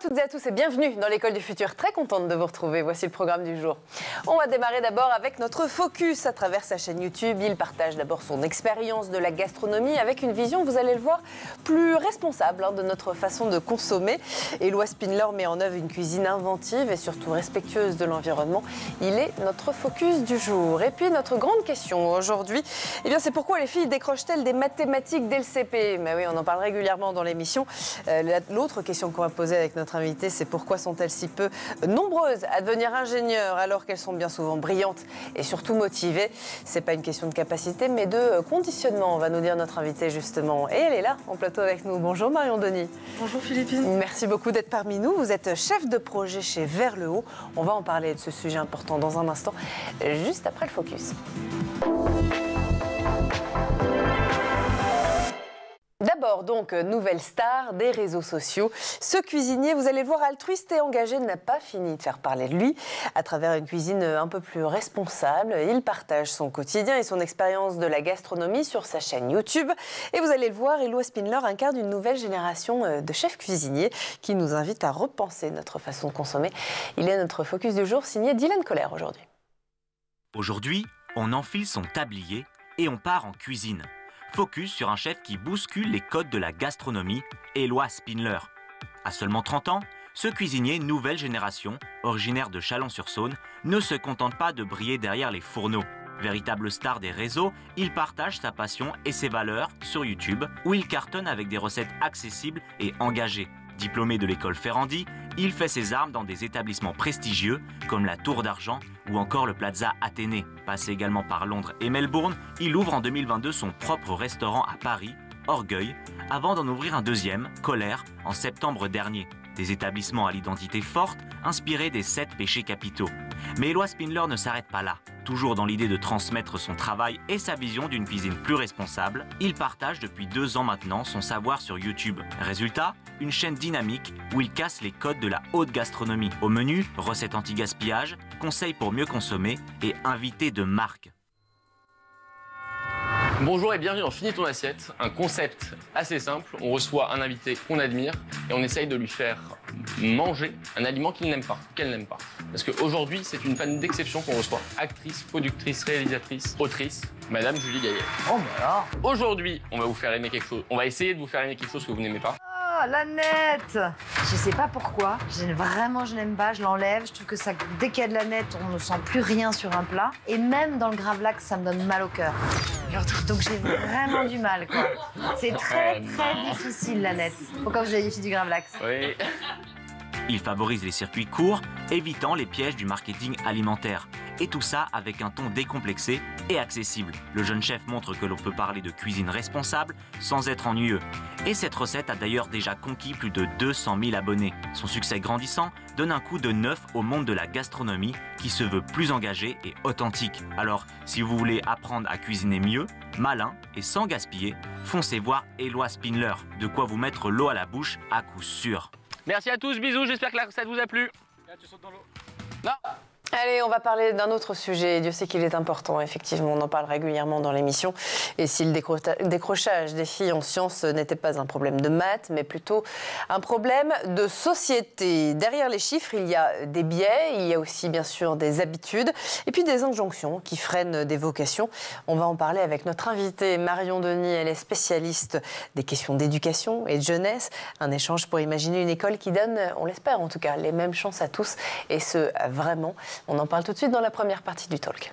toutes et à tous et bienvenue dans l'École du Futur. Très contente de vous retrouver. Voici le programme du jour. On va démarrer d'abord avec notre focus à travers sa chaîne YouTube. Il partage d'abord son expérience de la gastronomie avec une vision, vous allez le voir, plus responsable de notre façon de consommer. Éloi Spindler met en œuvre une cuisine inventive et surtout respectueuse de l'environnement. Il est notre focus du jour. Et puis notre grande question aujourd'hui, c'est pourquoi les filles décrochent-elles des mathématiques dès le CP? Mais oui, on en parle régulièrement dans l'émission. L'autre question qu'on va poser avec notre invité, c'est pourquoi sont-elles si peu nombreuses à devenir ingénieures alors qu'elles sont bien souvent brillantes et surtout motivées? C'est pas une question de capacité mais de conditionnement, on va nous dire notre invité justement. Et elle est là en plateau avec nous. Bonjour Marion Denis. Bonjour Philippine. Merci beaucoup d'être parmi nous. Vous êtes chef de projet chez Vers le Haut. On va en parler de ce sujet important dans un instant, juste après le focus. D'abord, donc, nouvelle star des réseaux sociaux. Ce cuisinier, vous allez le voir, altruiste et engagé, n'a pas fini de faire parler de lui. À travers une cuisine un peu plus responsable, il partage son quotidien et son expérience de la gastronomie sur sa chaîne YouTube. Et vous allez le voir, Éloi Spindler incarne une nouvelle génération de chefs cuisiniers qui nous invite à repenser notre façon de consommer. Il est notre focus du jour, signé Dylan Kohler aujourd'hui. Aujourd'hui, on enfile son tablier et on part en cuisine. Focus sur un chef qui bouscule les codes de la gastronomie, Éloi Spindler. À seulement 30 ans, ce cuisinier nouvelle génération, originaire de Chalon-sur-Saône, ne se contente pas de briller derrière les fourneaux. Véritable star des réseaux, il partage sa passion et ses valeurs sur YouTube, où il cartonne avec des recettes accessibles et engagées. Diplômé de l'école Ferrandi, il fait ses armes dans des établissements prestigieux comme la Tour d'Argent ou encore le Plaza Athénée. Passé également par Londres et Melbourne, il ouvre en 2022 son propre restaurant à Paris, Orgueil, avant d'en ouvrir un deuxième, Colère, en septembre dernier. Des établissements à l'identité forte, inspirés des 7 péchés capitaux. Mais Éloi Spindler ne s'arrête pas là. Toujours dans l'idée de transmettre son travail et sa vision d'une cuisine plus responsable, il partage depuis 2 ans maintenant son savoir sur YouTube. Résultat, une chaîne dynamique où il casse les codes de la haute gastronomie. Au menu, recettes anti-gaspillage, conseils pour mieux consommer et invités de marque. Bonjour et bienvenue dans Finis ton assiette, un concept assez simple. On reçoit un invité qu'on admire et on essaye de lui faire manger un aliment qu'il n'aime pas, qu'elle n'aime pas. Parce qu'aujourd'hui, c'est une fan d'exception qu'on reçoit. Actrice, productrice, réalisatrice, autrice, Madame Julie Gaillet. Oh mais alors. Aujourd'hui, on va vous faire aimer quelque chose. On va essayer de vous faire aimer quelque chose que vous n'aimez pas. Oh, la nette. Je sais pas pourquoi, je n'aime pas, je l'enlève. Je trouve que ça, dès qu'il y a de la nette, on ne sent plus rien sur un plat. Et même dans le gravlax, ça me donne mal au cœur. Donc j'ai vraiment du mal, quoi. C'est très difficile, la nette. Pourquoi vous avez fait du gravlax? Oui. Il favorise les circuits courts, évitant les pièges du marketing alimentaire. Et tout ça avec un ton décomplexé et accessible. Le jeune chef montre que l'on peut parler de cuisine responsable sans être ennuyeux. Et cette recette a d'ailleurs déjà conquis plus de 200 000 abonnés. Son succès grandissant donne un coup de neuf au monde de la gastronomie qui se veut plus engagé et authentique. Alors, si vous voulez apprendre à cuisiner mieux, malin et sans gaspiller, foncez voir Éloi Spindler. De quoi vous mettre l'eau à la bouche à coup sûr. Merci à tous, bisous, j'espère que la recette vous a plu. Là, tu sautes dans l'eau. Non. Allez, on va parler d'un autre sujet. Dieu sait qu'il est important, effectivement, on en parle régulièrement dans l'émission. Et si le décrochage des filles en sciences n'était pas un problème de maths, mais plutôt un problème de société. Derrière les chiffres, il y a des biais, il y a aussi bien sûr des habitudes, et puis des injonctions qui freinent des vocations. On va en parler avec notre invitée Marion Denis, elle est spécialiste des questions d'éducation et de jeunesse. Un échange pour imaginer une école qui donne, on l'espère en tout cas, les mêmes chances à tous, et ce, vraiment. On en parle tout de suite dans la première partie du talk.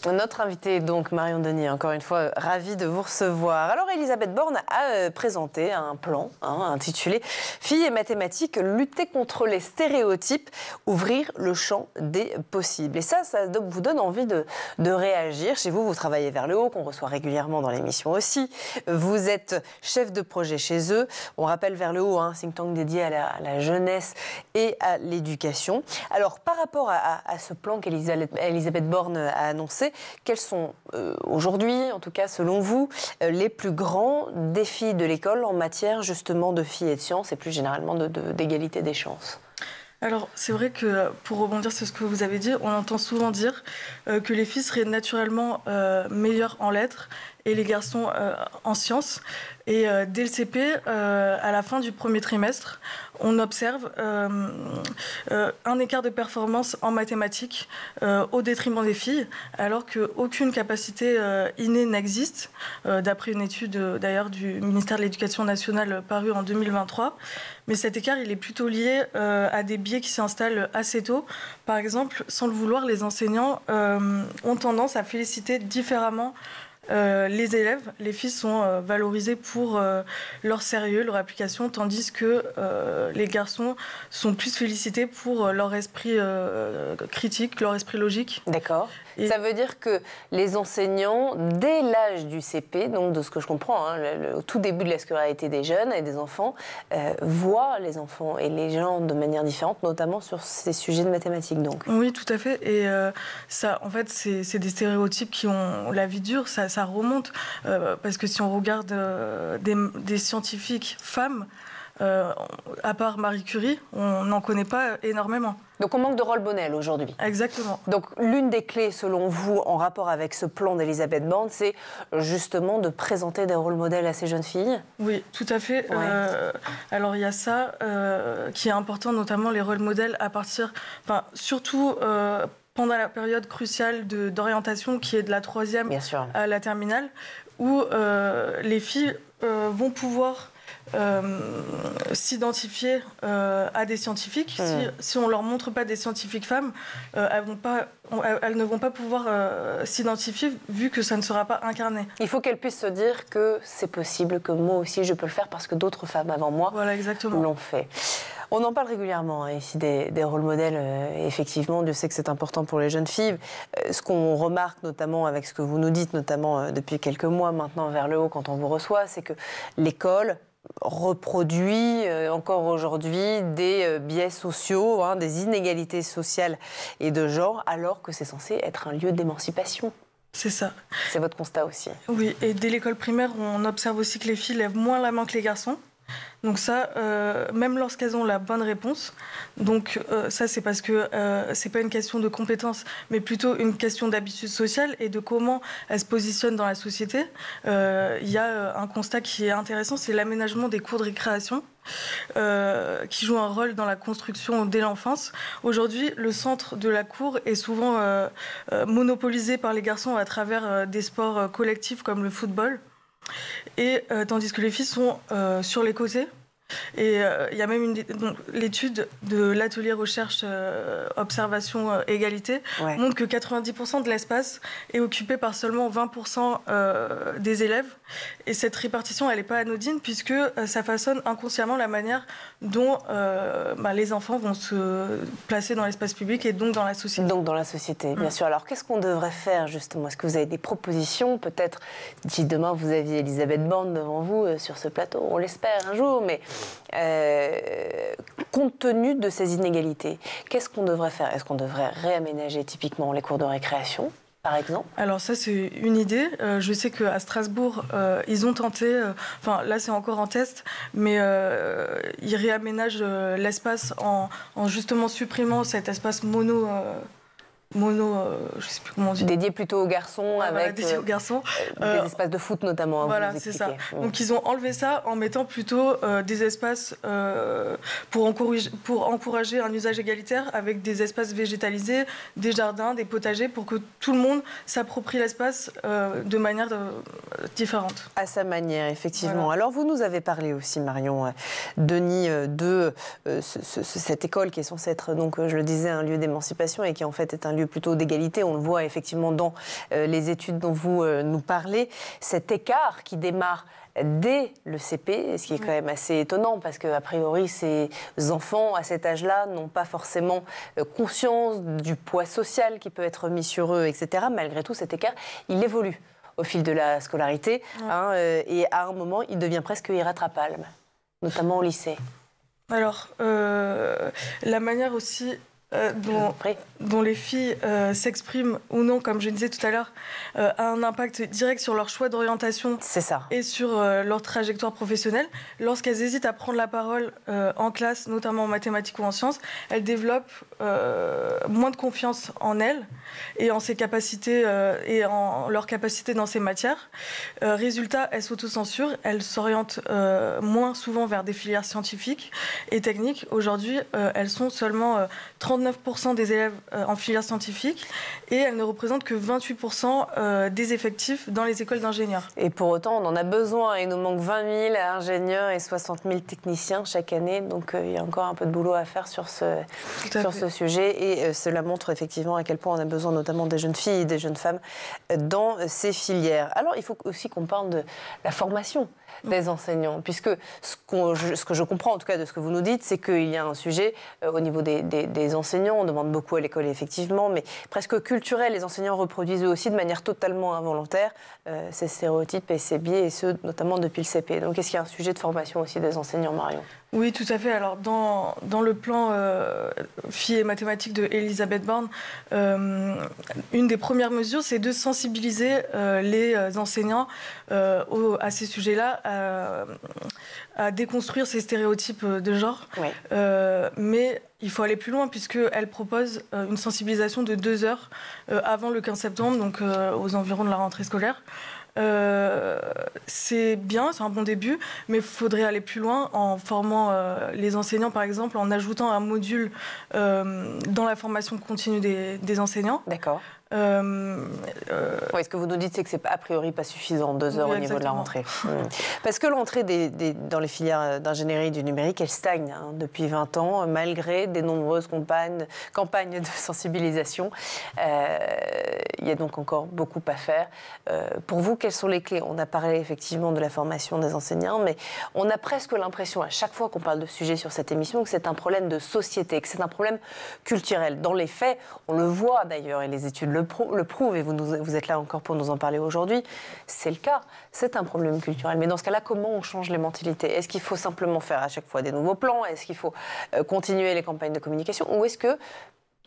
Notre invitée, donc Marion Denis, encore une fois, ravie de vous recevoir. Alors, Elisabeth Borne a présenté un plan intitulé « Filles et mathématiques, lutter contre les stéréotypes, ouvrir le champ des possibles ». Et ça vous donne envie de réagir. Chez vous, vous travaillez Vers le Haut, qu'on reçoit régulièrement dans l'émission aussi. Vous êtes chef de projet chez eux. On rappelle Vers le Haut, un think tank dédié à la jeunesse et à l'éducation. Alors, par rapport à ce plan qu'Elisabeth Borne a annoncé, quels sont aujourd'hui, en tout cas selon vous, les plus grands défis de l'école en matière justement de filles et de sciences et plus généralement d'égalité des chances? Alors, c'est vrai que, pour rebondir sur ce que vous avez dit, on entend souvent dire que les filles seraient naturellement meilleures en lettres et les garçons en sciences. Et dès le CP, à la fin du premier trimestre, on observe un écart de performance en mathématiques au détriment des filles, alors qu'aucune capacité innée n'existe, d'après une étude d'ailleurs du ministère de l'Éducation nationale parue en 2023. Mais cet écart, il est plutôt lié à des biais qui s'installent assez tôt. Par exemple, sans le vouloir, les enseignants ont tendance à féliciter différemment les élèves. Les filles sont valorisées pour leur sérieux, leur application, tandis que les garçons sont plus félicités pour leur esprit critique, leur esprit logique. D'accord. Et ça veut dire que les enseignants, dès l'âge du CP, donc de ce que je comprends, au tout début de la scolarité des jeunes et des enfants, voient les enfants et les gens de manière différente, notamment sur ces sujets de mathématiques. Donc. Oui, tout à fait. Et ça, en fait, c'est des stéréotypes qui ont la vie dure. Ça remonte parce que si on regarde des scientifiques femmes, à part Marie Curie, on n'en connaît pas énormément. Donc on manque de rôle modèle aujourd'hui. Exactement. Donc l'une des clés, selon vous, en rapport avec ce plan d'Elisabeth Borne, c'est justement de présenter des rôles modèles à ces jeunes filles ? Oui, tout à fait. Ouais. Alors il y a ça qui est important, notamment les rôles modèles à partir, surtout pendant la période cruciale d'orientation qui est de la 3e à la terminale, où les filles vont pouvoir s'identifier à des scientifiques. Si on ne leur montre pas des scientifiques femmes, elles ne vont pas pouvoir s'identifier vu que ça ne sera pas incarné. Il faut qu'elles puissent se dire que c'est possible, que moi aussi je peux le faire parce que d'autres femmes avant moi l'ont fait. On en parle régulièrement ici des rôles modèles. Effectivement, Dieu sait que c'est important pour les jeunes filles. Ce qu'on remarque notamment avec ce que vous nous dites, notamment depuis quelques mois maintenant vers le haut quand on vous reçoit, c'est que l'école reproduit encore aujourd'hui des biais sociaux, des inégalités sociales et de genre, alors que c'est censé être un lieu d'émancipation. C'est ça. C'est votre constat aussi. Oui, et dès l'école primaire, on observe aussi que les filles lèvent moins la main que les garçons. Donc ça, même lorsqu'elles ont la bonne réponse. Donc ça, c'est parce que c'est pas une question de compétence, mais plutôt une question d'habitude sociale et de comment elles se positionnent dans la société. Il y a un constat qui est intéressant, c'est l'aménagement des cours de récréation. Qui joue un rôle dans la construction dès l'enfance. Aujourd'hui, le centre de la cour est souvent monopolisé par les garçons à travers des sports collectifs comme le football. Et tandis que les filles sont sur les côtés. Et il y a même l'étude de l'atelier recherche observation égalité montre que 90% de l'espace est occupé par seulement 20% des élèves. Et cette répartition, elle n'est pas anodine puisque ça façonne inconsciemment la manière dont les enfants vont se placer dans l'espace public et donc dans la société. Donc dans la société, bien sûr. Alors qu'est-ce qu'on devrait faire justement ? Est-ce que vous avez des propositions ? Peut-être si demain vous aviez Elisabeth Borne devant vous sur ce plateau, on l'espère un jour, mais compte tenu de ces inégalités, qu'est-ce qu'on devrait faire ? Est-ce qu'on devrait réaménager typiquement les cours de récréation, par exemple ? Alors ça, c'est une idée. Je sais qu'à Strasbourg, ils ont tenté, là c'est encore en test, mais ils réaménagent l'espace en justement supprimant cet espace mono, je sais plus comment on dit. Dédié plutôt aux garçons, avec dédié aux garçons. Des espaces de foot notamment. Voilà, c'est ça. Donc ils ont enlevé ça en mettant plutôt des espaces pour encourager un usage égalitaire avec des espaces végétalisés, des jardins, des potagers, pour que tout le monde s'approprie l'espace de manière différente. À sa manière, effectivement. Voilà. Alors vous nous avez parlé aussi, Marion Denis, de cette école qui est censée être, donc, je le disais, un lieu d'émancipation et qui en fait est un lieu plutôt d'égalité. On le voit effectivement dans les études dont vous nous parlez. Cet écart qui démarre dès le CP, ce qui est quand même assez étonnant parce qu'a priori, ces enfants à cet âge-là n'ont pas forcément conscience du poids social qui peut être mis sur eux, etc. Malgré tout, cet écart, il évolue au fil de la scolarité et à un moment, il devient presque irrattrapable, notamment au lycée. Alors, la manière aussi dont les filles s'expriment ou non, comme je disais tout à l'heure, a un impact direct sur leur choix d'orientation et sur leur trajectoire professionnelle. Lorsqu'elles hésitent à prendre la parole en classe, notamment en mathématiques ou en sciences, elles développent moins de confiance en elles et en ses capacités et en leur capacité dans ces matières. Résultat, elles s'autocensurent, elles s'orientent moins souvent vers des filières scientifiques et techniques. Aujourd'hui, elles sont seulement 39% des élèves en filière scientifique et elles ne représentent que 28% des effectifs dans les écoles d'ingénieurs. Et pour autant, on en a besoin. Il nous manque 20 000 ingénieurs et 60 000 techniciens chaque année. Donc, il y a encore un peu de boulot à faire sur ce sujet. Et cela montre effectivement à quel point on a besoin notamment des jeunes filles et des jeunes femmes dans ces filières. Alors, il faut aussi qu'on parle de la formation des enseignants, puisque ce que je comprends en tout cas de ce que vous nous dites, c'est qu'il y a un sujet au niveau des enseignants, on demande beaucoup à l'école effectivement, mais presque culturel, les enseignants reproduisent eux aussi de manière totalement involontaire ces stéréotypes et ces biais, et ce notamment depuis le CP. Donc est-ce qu'il y a un sujet de formation aussi des enseignants, Marion ? Oui, tout à fait. Alors, dans le plan filles et mathématiques de Elisabeth Borne, une des premières mesures, c'est de sensibiliser les enseignants à ces sujets-là, à déconstruire ces stéréotypes de genre. Oui. Mais il faut aller plus loin, puisqu'elle propose une sensibilisation de 2 heures avant le 15 septembre, donc aux environs de la rentrée scolaire. C'est bien, c'est un bon début, mais il faudrait aller plus loin en formant les enseignants, par exemple, en ajoutant un module dans la formation continue des enseignants. D'accord. Ce que vous nous dites, c'est que c'est a priori pas suffisant, 2 heures au niveau de la rentrée. Parce que l'entrée dans les filières d'ingénierie du numérique, elle stagne depuis 20 ans, malgré des nombreuses campagnes de sensibilisation. Il y a donc encore beaucoup à faire. Pour vous, quelles sont les clés ? On a parlé effectivement de la formation des enseignants, mais on a presque l'impression, à chaque fois qu'on parle de sujet sur cette émission, que c'est un problème de société, que c'est un problème culturel. Dans les faits, on le voit d'ailleurs, et les études le prouvent, et vous êtes là encore pour nous en parler aujourd'hui, c'est le cas. C'est un problème culturel. Mais dans ce cas-là, comment on change les mentalités ? Est-ce qu'il faut simplement faire à chaque fois des nouveaux plans ? Est-ce qu'il faut continuer les campagnes de communication ? Ou est-ce que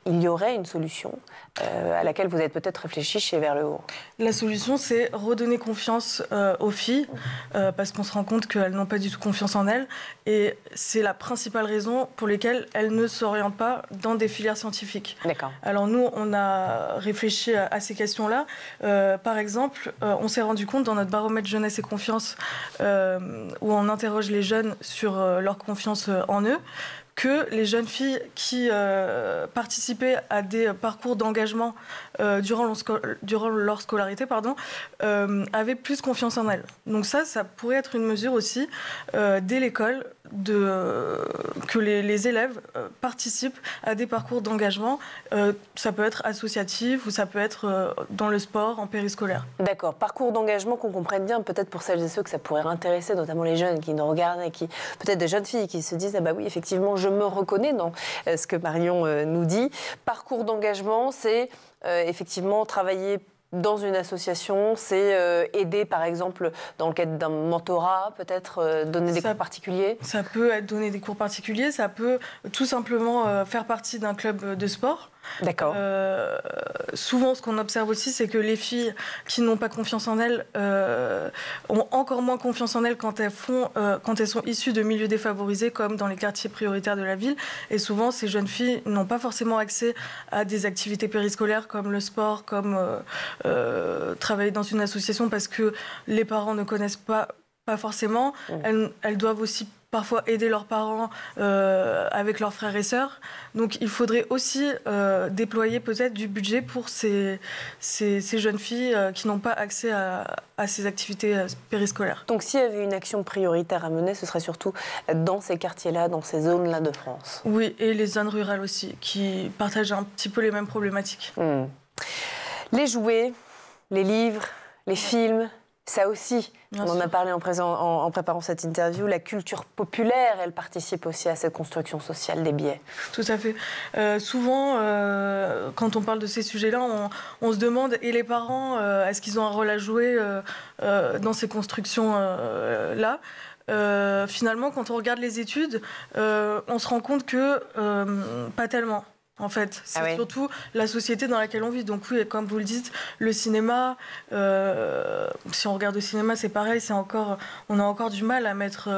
il y aurait une solution à laquelle vous êtes peut-être réfléchi chez Vers le Haut ? La solution, c'est redonner confiance aux filles, parce qu'on se rend compte qu'elles n'ont pas du tout confiance en elles. Et c'est la principale raison pour laquelle elles ne s'orientent pas dans des filières scientifiques. D'accord. Alors nous, on a réfléchi à ces questions-là. Par exemple, on s'est rendu compte dans notre baromètre jeunesse et confiance, où on interroge les jeunes sur leur confiance en eux, que les jeunes filles qui participaient à des parcours d'engagement durant leur scolarité avaient plus confiance en elles. Donc ça pourrait être une mesure aussi dès l'école, que les élèves participent à des parcours d'engagement. Ça peut être associatif ou ça peut être dans le sport, en périscolaire. D'accord. Parcours d'engagement qu'on comprenne bien, peut-être pour celles et ceux que ça pourrait intéresser, notamment les jeunes qui nous regardent et qui, peut-être des jeunes filles qui se disent « Ah bah oui, effectivement, je me reconnais dans ce que Marion nous dit ». Parcours d'engagement, c'est effectivement travailler dans une association, c'est aider, par exemple, dans le cadre d'un mentorat, peut-être donner des cours particuliers ? Ça peut être donner des cours particuliers, ça peut tout simplement faire partie d'un club de sport. D'accord. Souvent, ce qu'on observe aussi, c'est que les filles qui n'ont pas confiance en elles ont encore moins confiance en elles quand elles sont issues de milieux défavorisés, comme dans les quartiers prioritaires de la ville. Et souvent, ces jeunes filles n'ont pas forcément accès à des activités périscolaires comme le sport, comme travailler dans une association, parce que les parents ne connaissent pas forcément. Elles doivent aussi parfois aider leurs parents avec leurs frères et sœurs. Donc il faudrait aussi déployer peut-être du budget pour ces jeunes filles qui n'ont pas accès à ces activités périscolaires. Donc s'il y avait une action prioritaire à mener, ce serait surtout dans ces quartiers-là, dans ces zones-là de France. Oui, et les zones rurales aussi, qui partagent un petit peu les mêmes problématiques. Les jouets, les livres, les films, ça aussi, on en a parlé en préparant cette interview, la culture populaire, elle participe aussi à cette construction sociale des biais. Tout à fait. Souvent, quand on parle de ces sujets-là, on se demande, et les parents, est-ce qu'ils ont un rôle à jouer dans ces constructions-là ? Finalement, quand on regarde les études, on se rend compte que pas tellement. En fait, c'est surtout la société dans laquelle on vit. Donc oui, comme vous le dites, le cinéma, si on regarde au cinéma, c'est pareil, on a encore du mal à mettre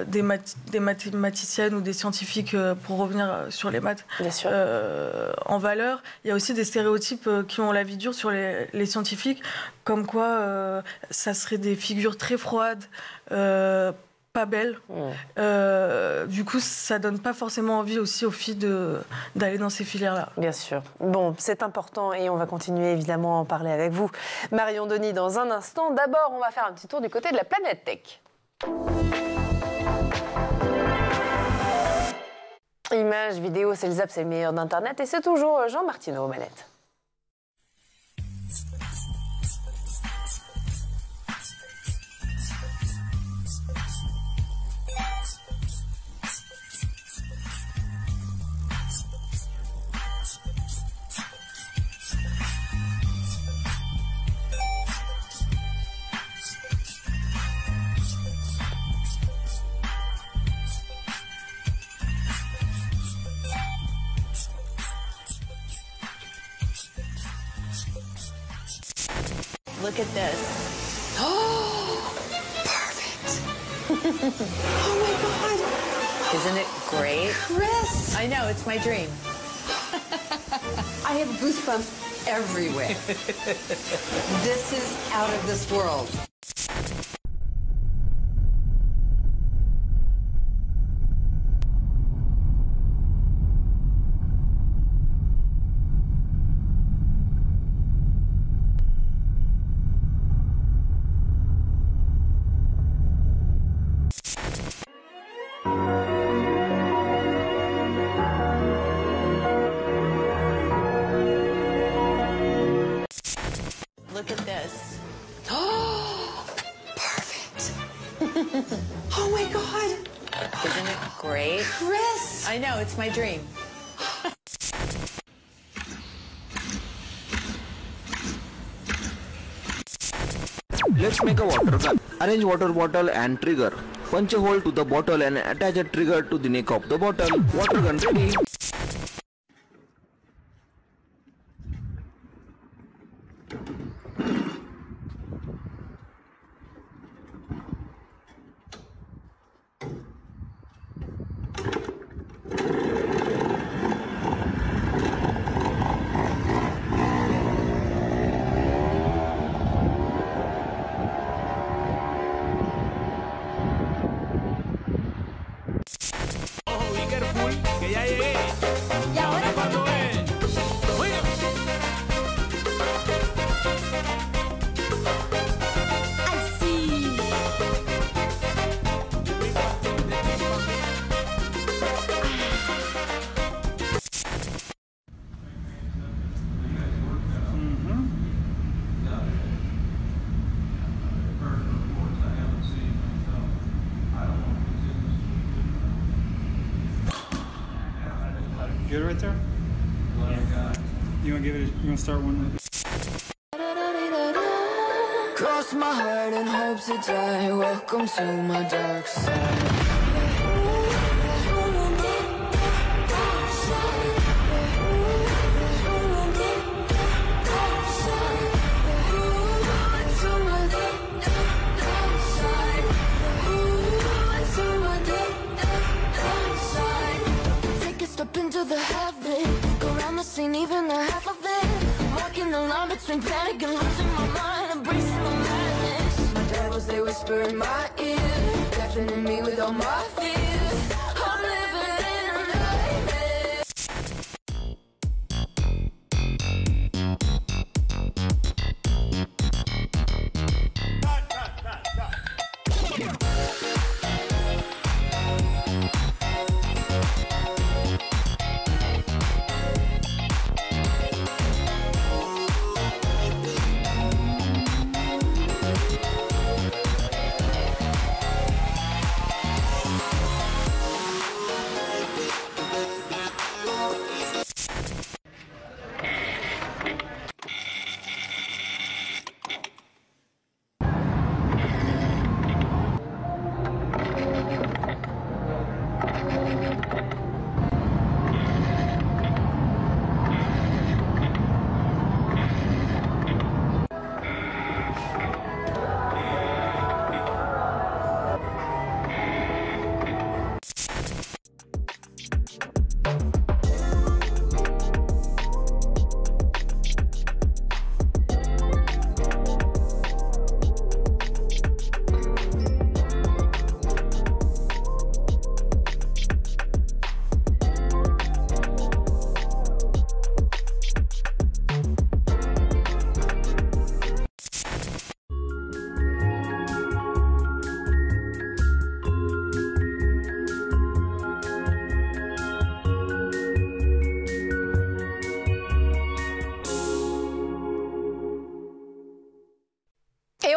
des mathématiciennes ou des scientifiques, pour revenir sur les maths, en valeur. Il y a aussi des stéréotypes qui ont la vie dure sur les scientifiques, comme quoi ça serait des figures très froides, pas belle. Du coup, ça donne pas forcément envie aussi aux filles d'aller dans ces filières-là. Bien sûr. Bon, c'est important et on va continuer évidemment à en parler avec vous. Marion Denis, dans un instant. D'abord, on va faire un petit tour du côté de la planète tech. Images, vidéos, c'est le zap, c'est le meilleur d'Internet et c'est toujours Jean Martineau aux manettes. Look at this. Oh, perfect. Oh my God. Isn't it great? Chris. I know, it's my dream. I have goosebumps everywhere. This is out of this world. Look at this. Oh, perfect. Oh my God. Isn't it great? Chris. I know, it's my dream. Let's make a water gun. Arrange water bottle and trigger. Punch a hole to the bottle and attach a trigger to the neck of the bottle. Water gun ready. Good right there? Yeah. You wanna give it you wanna start one? Cross my heart and hope to die. Welcome to my dark side. Into the heaven, go around the scene, even the half of it. Walking the line between panic and losing my mind, embracing the madness. My devils, they whisper in my ear, deafening me with all my fears. I'm living in a nightmare.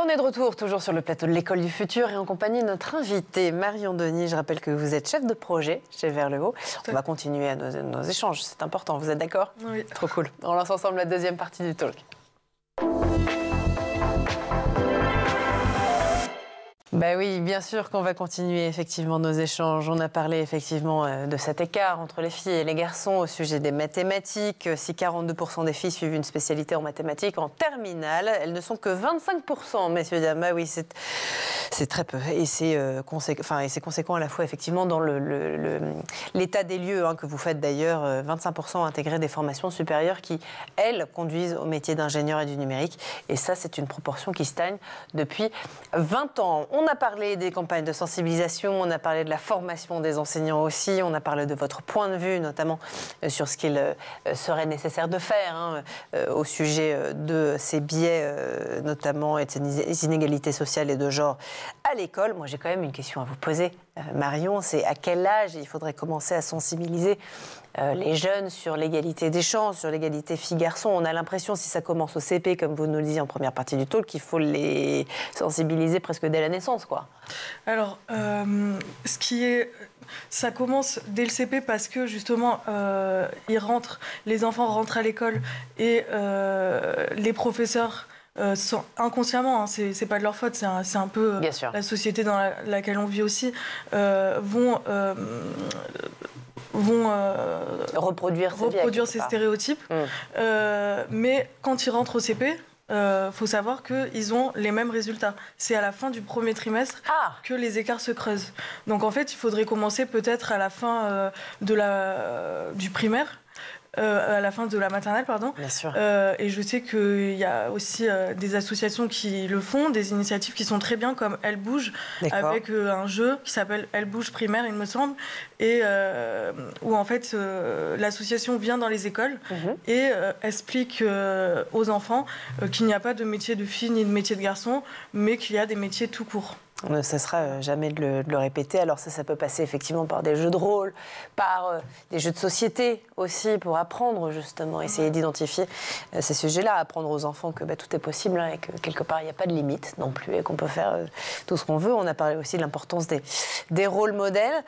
on est de retour, toujours sur le plateau de l'École du Futur et en compagnie de notre invitée, Marion Denis. Je rappelle que vous êtes chef de projet chez Vers le Haut. On va continuer à nos échanges, c'est important, vous êtes d'accord? Oui. Trop cool. On lance ensemble la deuxième partie du talk. Ben oui, bien sûr qu'on va continuer effectivement nos échanges. On a parlé effectivement de cet écart entre les filles et les garçons au sujet des mathématiques. Si 42% des filles suivent une spécialité en mathématiques en terminale, elles ne sont que 25%, messieurs, dames. Ben oui, c'est très peu. Et c'est conséquent à la fois effectivement dans l'état des lieux que vous faites d'ailleurs. 25% intégrer des formations supérieures qui, elles, conduisent au métier d'ingénieur et du numérique. Et ça, c'est une proportion qui stagne depuis 20 ans. On a parlé des campagnes de sensibilisation, on a parlé de la formation des enseignants aussi, on a parlé de votre point de vue, notamment sur ce qu'il serait nécessaire de faire au sujet de ces biais, notamment, et de ces inégalités sociales et de genre à l'école. Moi, j'ai quand même une question à vous poser, Marion, c'est à quel âge il faudrait commencer à sensibiliser les jeunes sur l'égalité des chances, sur l'égalité filles-garçons? On a l'impression, si ça commence au CP, comme vous nous le disiez en première partie du talk, qu'il faut les sensibiliser presque dès la naissance, quoi. Alors, ça commence dès le CP parce que justement, les enfants rentrent à l'école et les professeurs sont inconsciemment, c'est pas de leur faute, c'est un peu la société dans laquelle on vit aussi, vont reproduire ces stéréotypes. Mais quand ils rentrent au CP, faut savoir qu'ils ont les mêmes résultats. C'est à la fin du premier trimestre que les écarts se creusent. Donc en fait, il faudrait commencer peut-être à la fin du primaire. À la fin de la maternelle, pardon. Bien sûr. Et je sais qu'il y a aussi des associations qui le font, des initiatives qui sont très bien, comme Elle Bouge, avec un jeu qui s'appelle Elle Bouge primaire, il me semble, et où en fait l'association vient dans les écoles et explique aux enfants qu'il n'y a pas de métier de fille ni de métier de garçon, mais qu'il y a des métiers tout court. On ne cessera jamais de le répéter. Alors ça peut passer effectivement par des jeux de rôle, par des jeux de société aussi, pour apprendre justement, essayer d'identifier ces sujets-là, apprendre aux enfants que tout est possible et que quelque part il n'y a pas de limite non plus et qu'on peut faire tout ce qu'on veut. On a parlé aussi de l'importance des rôles modèles.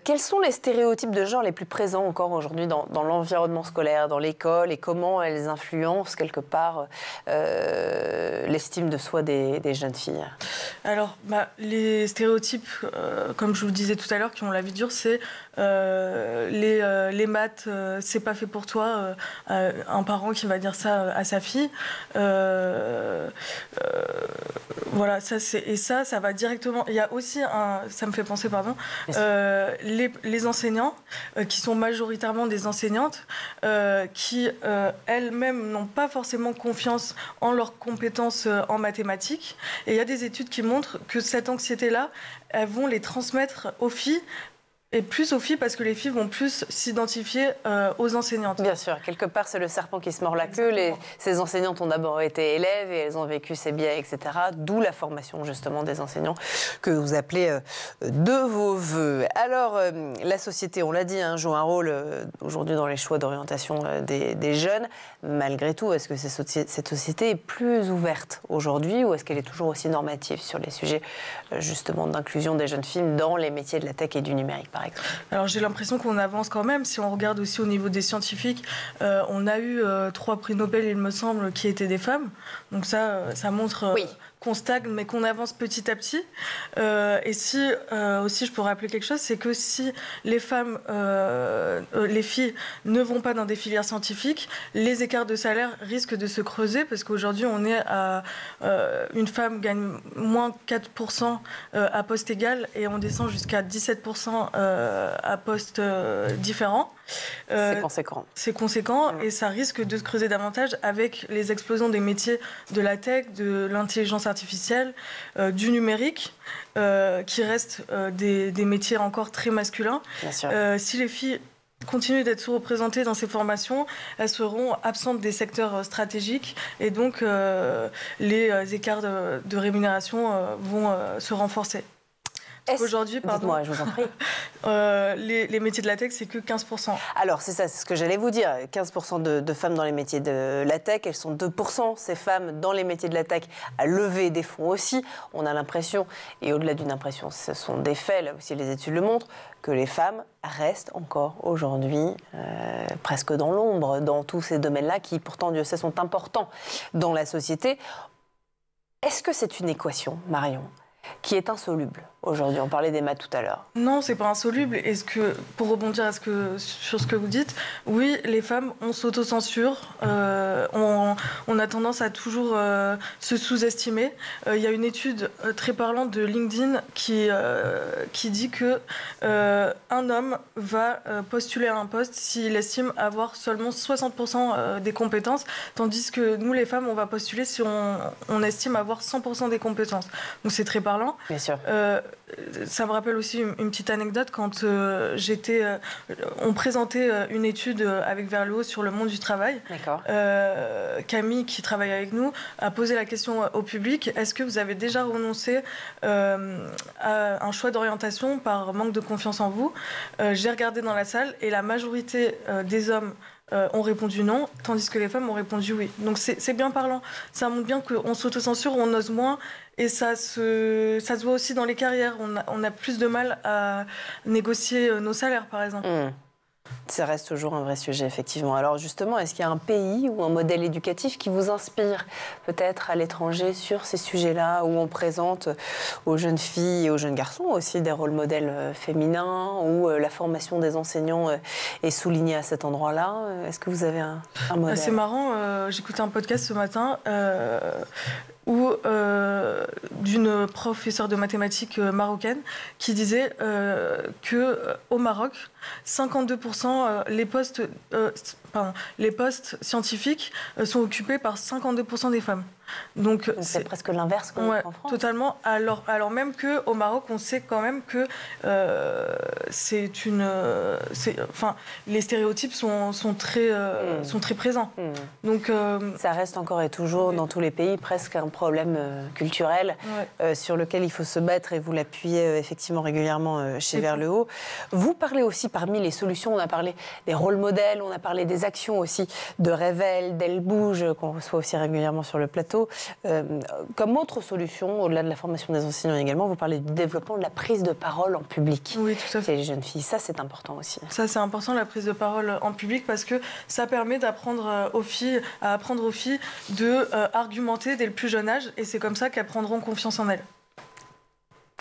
Quels sont les stéréotypes de genre les plus présents encore aujourd'hui dans l'environnement scolaire, dans l'école, et comment elles influencent quelque part l'estime de soi des jeunes filles? Alors, les stéréotypes, comme je vous le disais tout à l'heure, qui ont la vie dure, c'est les maths, c'est pas fait pour toi. Un parent qui va dire ça à sa fille. Voilà, ça va directement. Il y a aussi ça me fait penser, pardon, les enseignants qui sont majoritairement des enseignantes qui elles-mêmes n'ont pas forcément confiance en leurs compétences en mathématiques. Et il y a des études qui montrent que cette anxiété-là, elles vont les transmettre aux filles. Et plus aux filles, parce que les filles vont plus s'identifier aux enseignantes. Bien sûr, quelque part, c'est le serpent qui se mord la queue. Ces enseignantes ont d'abord été élèves et elles ont vécu ces biais, etc. D'où la formation, justement, des enseignants que vous appelez de vos voeux. Alors, la société, on l'a dit, joue un rôle aujourd'hui dans les choix d'orientation des jeunes. Malgré tout, est-ce que cette société est plus ouverte aujourd'hui ou est-ce qu'elle est toujours aussi normative sur les sujets, justement, d'inclusion des jeunes filles dans les métiers de la tech et du numérique, par exemple? Alors j'ai l'impression qu'on avance quand même. Si on regarde aussi au niveau des scientifiques, on a eu 3 prix Nobel, il me semble, qui étaient des femmes. Donc ça montre qu'on stagne, mais qu'on avance petit à petit. Et si aussi je pourrais rappeler quelque chose, c'est que si les femmes, les filles ne vont pas dans des filières scientifiques, les écarts de salaire risquent de se creuser parce qu'aujourd'hui on est à une femme gagne moins 4% à poste égal et on descend jusqu'à 17% à poste différent. C'est conséquent. C'est conséquent et ça risque de se creuser davantage avec les explosions des métiers de la tech, de l'intelligence artificielle, du numérique, qui restent des métiers encore très masculins. Bien sûr. Si les filles continuent d'être sous-représentées dans ces formations, elles seront absentes des secteurs stratégiques et donc les écarts de rémunération vont se renforcer. Aujourd'hui, pardon. Dites-moi, je vous en prie. Les métiers de la tech, c'est que 15%. Alors, c'est ça, c'est ce que j'allais vous dire. 15% de femmes dans les métiers de la tech, elles sont 2%. Ces femmes dans les métiers de la tech à lever des fonds aussi. On a l'impression, et au-delà d'une impression, ce sont des faits, là aussi les études le montrent, que les femmes restent encore aujourd'hui presque dans l'ombre, dans tous ces domaines-là qui, pourtant, Dieu sait, sont importants dans la société. Est-ce que c'est une équation, Marion, qui est insoluble aujourd'hui? On parlait des maths tout à l'heure. Non, c'est pas insoluble. Est-ce que, pour rebondir sur ce que vous dites, oui, les femmes, on s'autocensure, on a tendance à toujours se sous-estimer. Il y a une étude très parlante de LinkedIn qui dit que un homme va postuler à un poste s'il estime avoir seulement 60% des compétences, tandis que nous, les femmes, on va postuler si on estime avoir 100% des compétences. Donc c'est très parlant. Bien sûr. Ça me rappelle aussi une petite anecdote quand on présentait une étude avec Vers le haut sur le monde du travail. D'accord. Camille, qui travaille avec nous, a posé la question au public: est-ce que vous avez déjà renoncé à un choix d'orientation par manque de confiance en vous? J'ai regardé dans la salle et la majorité des hommes ont répondu non, tandis que les femmes ont répondu oui. Donc c'est bien parlant. Ça montre bien qu'on s'autocensure, on ose moins, et ça se voit aussi dans les carrières. On a plus de mal à négocier nos salaires, par exemple. Ça reste toujours un vrai sujet, effectivement. Alors justement, est-ce qu'il y a un pays ou un modèle éducatif qui vous inspire, peut-être à l'étranger, sur ces sujets-là, où on présente aux jeunes filles et aux jeunes garçons aussi des rôles modèles féminins, où la formation des enseignants est soulignée à cet endroit-là? Est-ce que vous avez un modèle? C'est marrant, j'écoutais un podcast ce matin où d'une professeure de mathématiques marocaine qui disait qu'au Maroc, 52% les postes scientifiques sont occupés par 52% des femmes. Donc c'est presque l'inverse qu'on ouais, en France. Totalement. Alors même qu'au Maroc, on sait quand même que les stéréotypes sont très présents. Donc ça reste encore et toujours dans tous les pays presque un problème culturel sur lequel il faut se battre, et vous l'appuyez effectivement régulièrement chez Vers le haut. Vous parlez aussi, parmi les solutions, on a parlé des rôles modèles, on a parlé des actions aussi de Révèle, d'Elle Bouge, qu'on reçoit aussi régulièrement sur le plateau. Comme autre solution, au-delà de la formation des enseignants également, vous parlez du développement de la prise de parole en public. Oui, tout à fait. Chez les jeunes filles, ça c'est important aussi. Ça c'est important, la prise de parole en public, parce que ça permet d'apprendre aux filles de argumenter dès le plus jeune âge, et c'est comme ça qu'elles prendront confiance en elles.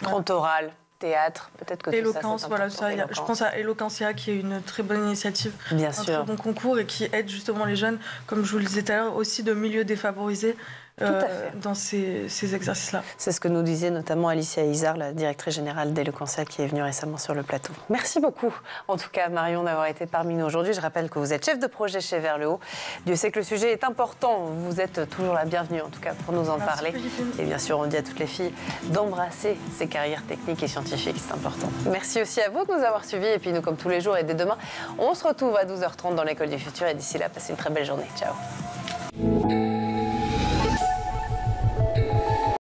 Grand oral, théâtre, peut-être que Éloquence, tout ça, voilà, ça, je pense à Eloquentia, qui est une très bonne initiative, bien un sûr, très bon concours, et qui aide justement les jeunes, comme je vous le disais tout à l'heure, aussi de milieux défavorisés dans ces exercices-là. C'est ce que nous disait notamment Alicia Izard, la directrice générale d'Eloquentia, qui est venue récemment sur le plateau. Merci beaucoup, en tout cas, Marion, d'avoir été parmi nous aujourd'hui. Je rappelle que vous êtes chef de projet chez Vers le haut. Dieu sait que le sujet est important. Vous êtes toujours la bienvenue, en tout cas, pour nous en parler. Et bien sûr, on dit à toutes les filles d'embrasser ces carrières techniques et scientifiques, c'est important. Merci aussi à vous de nous avoir suivis. Et puis nous, comme tous les jours et dès demain, on se retrouve à 12h30 dans l'École du Futur. Et d'ici là, passez une très belle journée. Ciao.